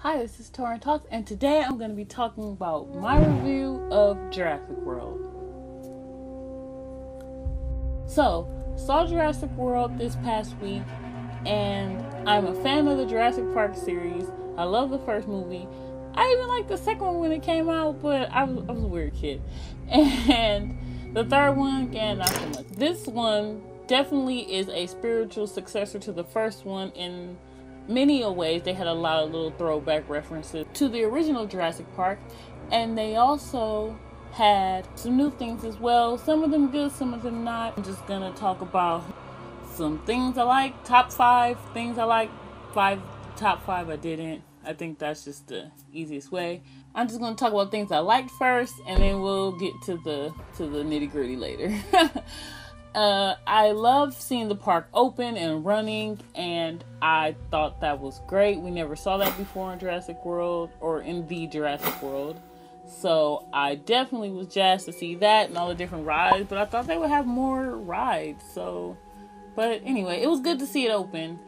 Hi, this is Torin Talks, and today I'm going to be talking about my review of Jurassic World. So, saw Jurassic World this past week, and I'm a fan of the Jurassic Park series. I love the first movie. I even liked the second one when it came out, but I was a weird kid. And the third one, again, not so much. This one definitely is a spiritual successor to the first one in many ways. They had a lot of little throwback references to the original Jurassic Park, and they also had some new things as well. Some of them good, some of them not. I'm just gonna talk about some things I like, top 5 things I like, top 5 I didn't. I think that's just the easiest way. I'm just gonna talk about things I liked first, and then we'll get to the nitty-gritty later. I love seeing the park open and running, and I thought that was great. We never saw that before in Jurassic World, or in the Jurassic World. So I definitely was jazzed to see that and all the different rides, but I thought they would have more rides. But anyway, it was good to see it open.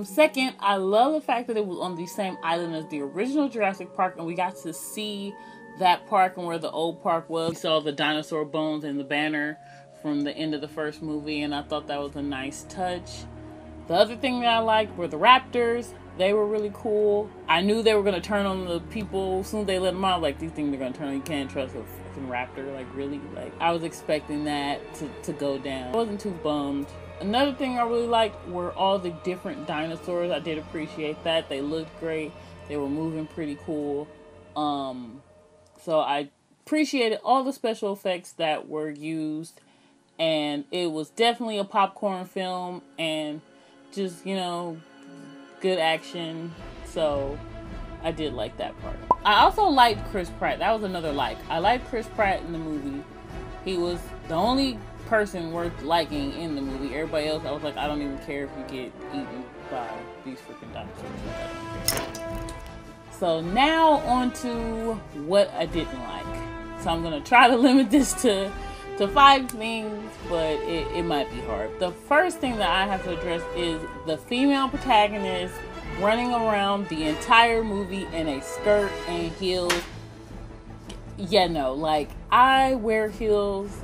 Second, I love the fact that it was on the same island as the original Jurassic Park, and we got to see that park and where the old park was. We saw the dinosaur bones and the banner from the end of the first movie, and I thought that was a nice touch. The other thing that I liked were the raptors. They were really cool. I knew they were going to turn on the people as soon as they let them out. Like, these things are going to turn on. You can't trust a fucking raptor. Like, really? Like, I was expecting that to go down. I wasn't too bummed. Another thing I really liked were all the different dinosaurs. I did appreciate that. They looked great. They were moving pretty cool. So I appreciated all the special effects that were used. And it was definitely a popcorn film, and just, good action. So I did like that part. I also liked Chris Pratt. That was another like. I liked Chris Pratt in the movie. He was the only person worth liking in the movie. Everybody else, I was like, I don't even care if you get eaten by these freaking dinosaurs. So now on to what I didn't like. So I'm going to try to limit this to 5 things, but it might be hard. The first thing that I have to address is the female protagonist running around the entire movie in a skirt and heels. Yeah, no, like, I wear heels.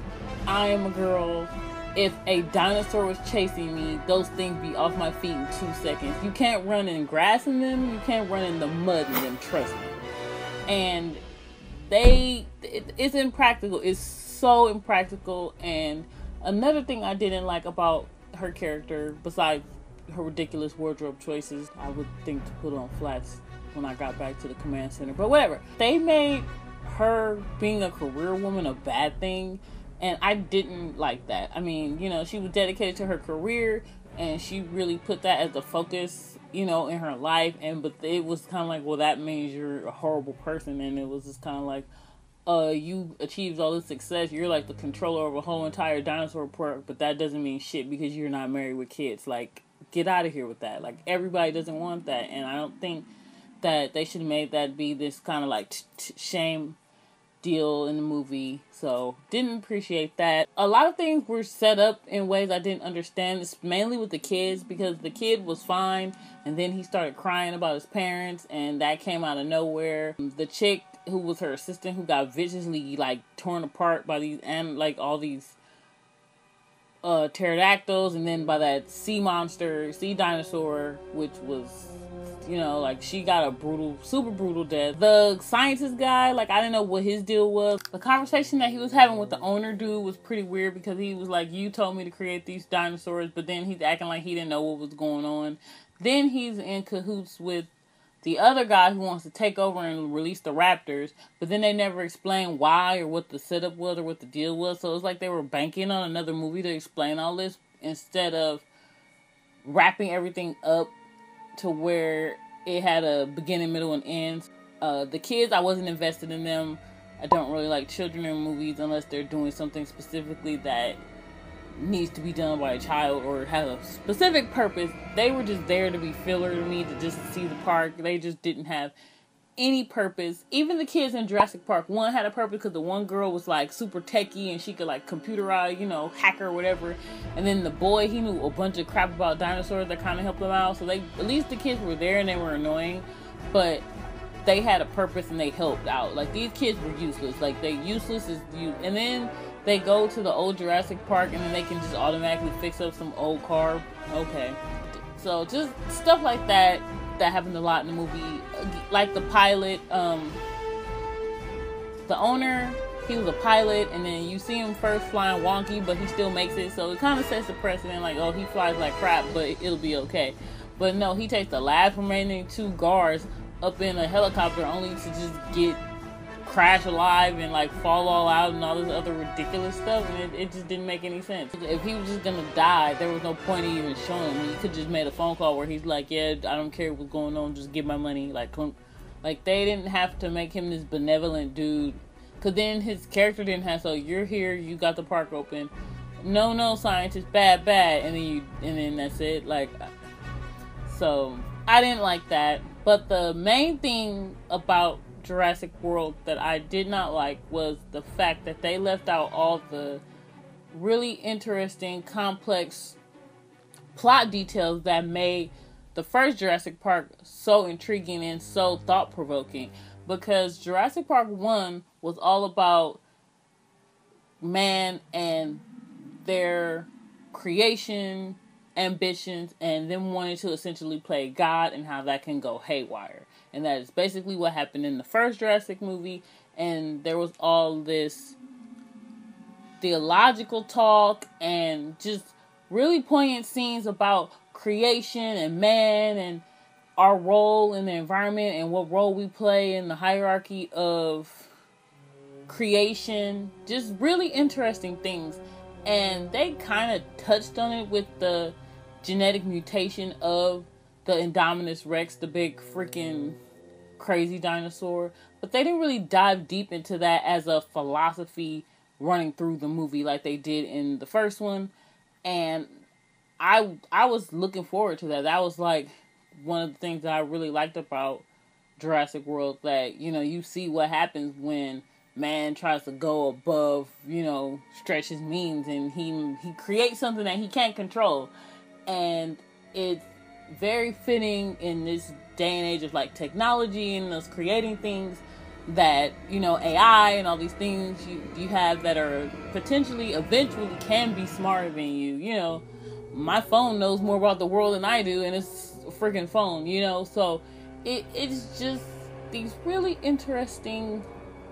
I am a girl. If a dinosaur was chasing me, those things be off my feet in 2 seconds. You can't run in grass in them. You can't run in the mud in them, trust me. And it's impractical. It's so impractical. And another thing I didn't like about her character, besides her ridiculous wardrobe choices, I would think to put on flats when I got back to the command center, but whatever. They made her being a career woman a bad thing, and I didn't like that. I mean, she was dedicated to her career, and she really put that as the focus, in her life. But it was kind of like, well, that means you're a horrible person. And it was just kind of like, you achieved all this success. You're like the controller of a whole entire dinosaur park, but that doesn't mean shit because you're not married with kids. Like, get out of here with that. Like, everybody doesn't want that. And I don't think that they should have made that be this kind of like shame deal in the movie. So didn't appreciate that. A lot of things were set up in ways I didn't understand. It's mainly with the kids, because the kid was fine and then he started crying about his parents, and that came out of nowhere. The chick who was her assistant, who got viciously like torn apart by these all these pterodactyls, and then by that sea dinosaur, which was, she got a super brutal death. The scientist guy, I didn't know what his deal was. The conversation that he was having with the owner dude was pretty weird, because he was like, you told me to create these dinosaurs, but then he's acting like he didn't know what was going on. Then he's in cahoots with the other guy who wants to take over and release the raptors, but then they never explain why or what the setup was or what the deal was. So it was like they were banking on another movie to explain all this, instead of wrapping everything up to where it had a beginning, middle, and end. The kids, I wasn't invested in them. I don't really like children in movies unless they're doing something specifically that needs to be done by a child or has a specific purpose. They were just there to be filler to me, to just see the park. They just didn't have any purpose. Even the kids in Jurassic Park 1 had a purpose, because the one girl was like super techie and she could like computerize, hack or whatever. And then the boy, he knew a bunch of crap about dinosaurs that kind of helped them out. So at least the kids were there and they were annoying. but they had a purpose and they helped out. Like, these kids were useless. Like, they useless as you. And then they go to the old Jurassic Park and then they can just automatically fix up some old car. Okay. So just stuff like that happened a lot in the movie. Like the pilot, the owner, he was a pilot, and then you see him first flying wonky, but he still makes it. So it kind of sets the precedent, like, oh, he flies like crap, but it'll be okay. But no, he takes the last remaining 2 guards up in a helicopter only to just get crash alive and like fall all out and all this other ridiculous stuff, and it just didn't make any sense. If he was just gonna die, there was no point in even showing him. He could just made a phone call where he's like, yeah, I don't care what's going on, just give my money. Like they didn't have to make him this benevolent dude, because then his character didn't have, so you're here, you got the park open, no scientist, bad, and then that's it. Like, so I didn't like that. But the main thing about Jurassic World that I did not like was the fact that they left out all the really interesting, complex plot details that made the first Jurassic Park so intriguing and so thought-provoking. Because Jurassic Park 1 was all about man and their creation, ambitions, and them wanting to essentially play God, and how that can go haywire. And that is basically what happened in the first Jurassic movie. And there was all this theological talk and just really poignant scenes about creation and man and our role in the environment and what role we play in the hierarchy of creation. Just really interesting things. And they kind of touched on it with the genetic mutation of the Indominus Rex, the big freaking crazy dinosaur, but they didn't really dive deep into that as a philosophy running through the movie like they did in the first one. And I was looking forward to that. That was like one of the things that I really liked about Jurassic World, that, you know, you see what happens when man tries to go above, you know, stretch his means, and he creates something that he can't control. And it's very fitting in this day and age of like technology and us creating things that, you know, AI and all these things you have that are potentially eventually can be smarter than you. You know, my phone knows more about the world than I do, and it's a freaking phone, you know. So it's just these really interesting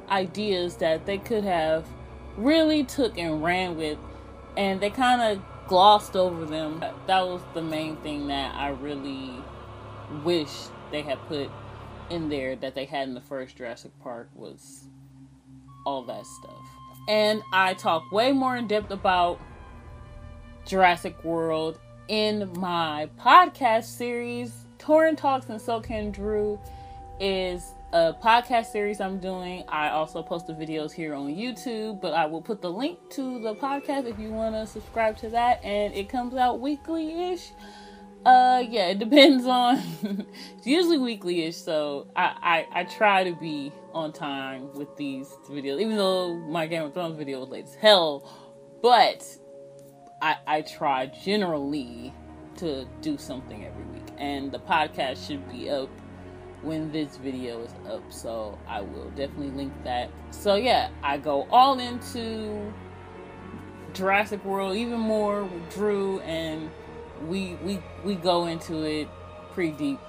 ideas that they could have really took and ran with, and they kind of glossed over them. That was the main thing that I really wish they had put in there that they had in the first Jurassic Park, was all that stuff. And I talk way more in depth about Jurassic World in my podcast series. Torin Talks and So Can Drew is a podcast series I'm doing. I also post the videos here on YouTube, but I will put the link to the podcast if you want to subscribe to that, and it comes out weekly-ish. Yeah, it depends on it's usually weekly-ish, so I try to be on time with these videos, even though my Game of Thrones video was late as hell, but I try generally to do something every week, and the podcast should be up when this video is up, so I will definitely link that. So yeah, I go all into Jurassic World even more with Drew, and we go into it pretty deep.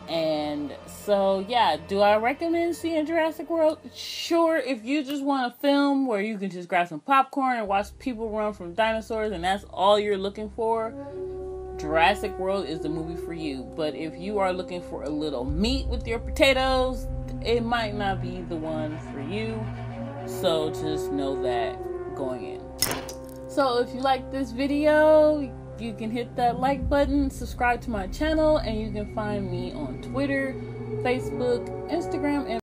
And so yeah, do I recommend seeing Jurassic World? Sure, if you just want a film where you can just grab some popcorn and watch people run from dinosaurs and that's all you're looking for, Jurassic World is the movie for you. But if you are looking for a little meat with your potatoes, it might not be the one for you. So just know that going in. So if you like this video, you can hit that like button, subscribe to my channel, and you can find me on Twitter, Facebook, Instagram, and